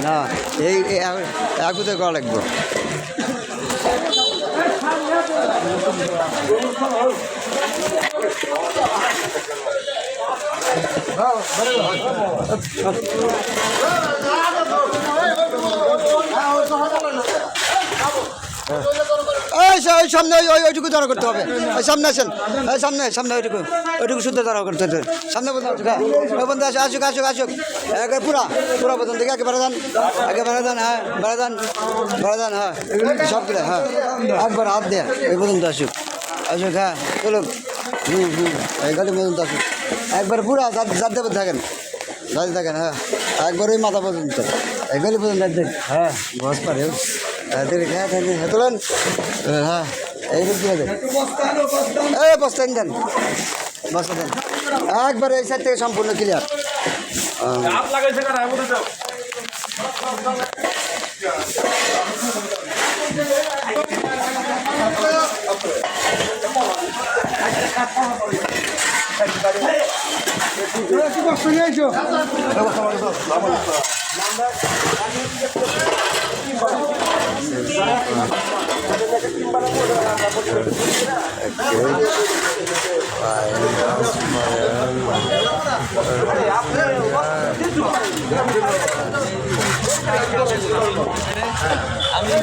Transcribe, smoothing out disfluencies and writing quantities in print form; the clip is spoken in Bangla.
না এই একুতে করা লাগবে। ওই সামনে ওইটুকু ধরা করতে হবে। ওই সামনে আসেন, সামনে সামনে ওইটুকু শুদ্ধ ধরা করতে হবে। সামনে বন্ধু আসুক, বন্ধু আসুক আসুক আসুক একে পুরা প্রথম থেকে একে বেড়া দেন, হ্যাঁ বেড়া দেন হ্যাঁ সবগুলো হ্যাঁ একবার হাত দেয় ওই পর্যন্ত আসুক হ্যাঁ চলুক। এই গাড়ি পর্যন্ত আসুক একবার পুরা যার দেবে থাকেন হ্যাঁ একবার ওই মাথা পর্যন্ত এই গাড়ি পর্যন্ত হ্যাঁ বস পারে হ্যাঁ তোলেন হ্যাঁ এই দেন এই বস্তা দেন একবার এই সাইড থেকে সম্পূর্ণ ক্লিয়ার।